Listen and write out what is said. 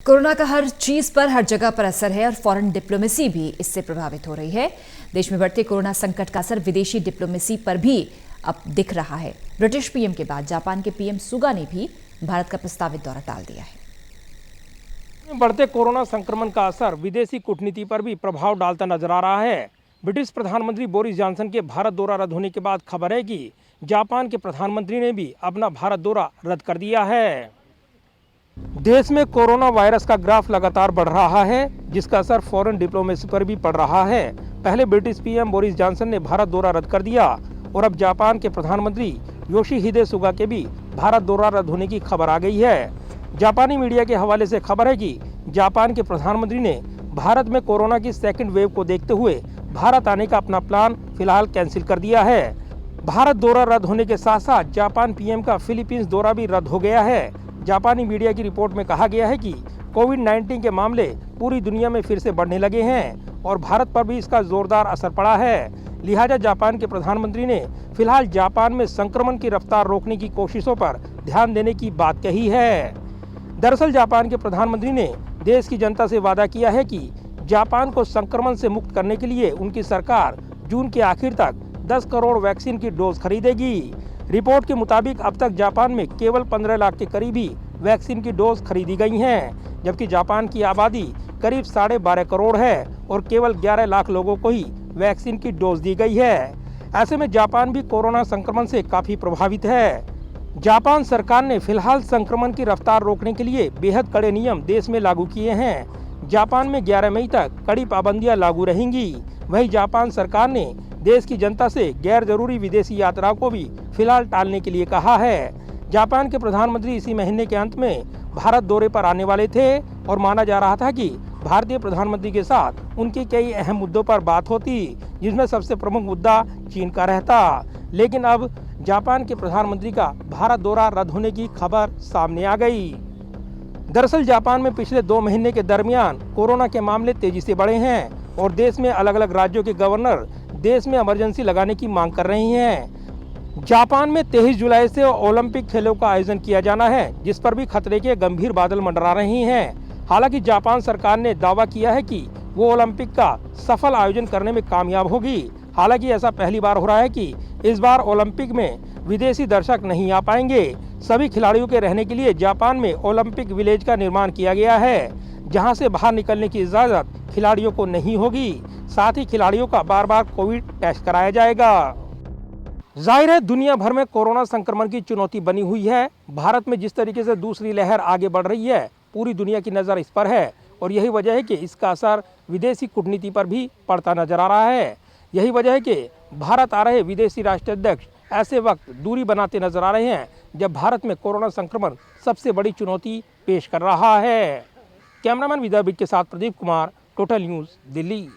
Corona का हर चीज पर, हर जगह पर असर है और फॉरेन डिप्लोमेसी भी इससे प्रभावित हो रही है। देश में बढ़ते कोरोना संकट का असर विदेशी डिप्लोमेसी पर भी अब दिख रहा है। ब्रिटिश पीएम के बाद जापान के पीएम सुगा ने भी भारत का प्रस्तावित दौरा टाल दिया है। बढ़ते कोरोना संक्रमण का असर विदेशी कूटनीति पर भी प्रभाव डालता नजर आ रहा है। ब्रिटिश प्रधानमंत्री बोरिस जॉनसन के भारत दौरा रद्द होने के बाद खबर है कि जापान के प्रधानमंत्री ने भी अपना भारत दौरा रद्द कर दिया है। देश में कोरोना वायरस का ग्राफ लगातार बढ़ रहा है, जिसका असर फॉरेन डिप्लोमेसी पर भी पड़ रहा है। पहले ब्रिटिश पीएम बोरिस जॉनसन ने भारत दौरा रद्द कर दिया और अब जापान के प्रधानमंत्री योशिहिदे सुगा के भी भारत दौरा रद्द होने की खबर आ गई है। जापानी मीडिया के हवाले से खबर है कि जापान के प्रधानमंत्री ने भारत में कोरोना की सेकंड वेव को देखते हुए भारत आने का अपना प्लान फिलहाल कैंसिल कर दिया है। भारत दौरा रद्द होने के साथ साथ जापान पीएम का फिलीपींस दौरा भी रद्द हो गया है। जापानी मीडिया की रिपोर्ट में कहा गया है कि कोविड-19 के मामले पूरी दुनिया में फिर से बढ़ने लगे हैं और भारत पर भी इसका जोरदार असर पड़ा है। लिहाजा जापान के प्रधानमंत्री ने फिलहाल जापान में संक्रमण की रफ्तार रोकने की कोशिशों पर ध्यान देने की बात कही है। दरअसल जापान के प्रधानमंत्री ने देश की जनता से वादा किया है कि जापान को संक्रमण से मुक्त करने के लिए उनकी सरकार जून के आखिर तक 10 करोड़ वैक्सीन की डोज खरीदेगी। रिपोर्ट के मुताबिक अब तक जापान में केवल 15 लाख के करीब ही वैक्सीन की डोज खरीदी गई हैं, जबकि जापान की आबादी करीब 12.5 करोड़ है और केवल 11 लाख लोगों को ही वैक्सीन की डोज दी गई है। ऐसे में जापान भी कोरोना संक्रमण से काफी प्रभावित है। जापान सरकार ने फिलहाल संक्रमण की रफ्तार रोकने के लिए बेहद कड़े नियम देश में लागू किए हैं। जापान में 11 मई तक कड़ी पाबंदियां लागू रहेंगी। वहीं जापान सरकार ने देश की जनता से गैर जरूरी विदेशी यात्राओं को भी फिलहाल टालने के लिए कहा है। जापान के प्रधानमंत्री इसी महीने के अंत में भारत दौरे पर आने वाले थे और माना जा रहा था कि भारतीय प्रधानमंत्री के साथ उनके कई अहम मुद्दों पर बात होती, जिसमें सबसे प्रमुख मुद्दा चीन का रहता। लेकिन अब जापान के प्रधानमंत्री का भारत दौरा रद्द होने की खबर सामने आ गई। दरअसल जापान में पिछले 2 महीने के दरमियान कोरोना के मामले तेजी से बढ़े हैं और देश में अलग अलग राज्यों के गवर्नर देश में इमरजेंसी लगाने की मांग कर रही हैं। जापान में 23 जुलाई से ओलंपिक खेलों का आयोजन किया जाना है, जिस पर भी खतरे के गंभीर बादल मंडरा रहे हैं। हालांकि जापान सरकार ने दावा किया है कि वो ओलंपिक का सफल आयोजन करने में कामयाब होगी। हालांकि ऐसा पहली बार हो रहा है कि इस बार ओलंपिक में विदेशी दर्शक नहीं आ पाएंगे। सभी खिलाड़ियों के रहने के लिए जापान में ओलंपिक विलेज का निर्माण किया गया है, जहां से बाहर निकलने की इजाजत खिलाड़ियों को नहीं होगी। साथ ही खिलाड़ियों का बार बार कोविड टेस्ट कराया जाएगा। जाहिर है दुनिया भर में कोरोना संक्रमण की चुनौती बनी हुई है। भारत में जिस तरीके से दूसरी लहर आगे बढ़ रही है, पूरी दुनिया की नज़र इस पर है और यही वजह है कि इसका असर विदेशी कूटनीति पर भी पड़ता नजर आ रहा है। यही वजह है कि भारत आ रहे विदेशी राष्ट्राध्यक्ष ऐसे वक्त दूरी बनाते नजर आ रहे हैं जब भारत में कोरोना संक्रमण सबसे बड़ी चुनौती पेश कर रहा है। कैमरामैन विद्यापीठ के साथ प्रदीप कुमार, टोटल न्यूज़, दिल्ली।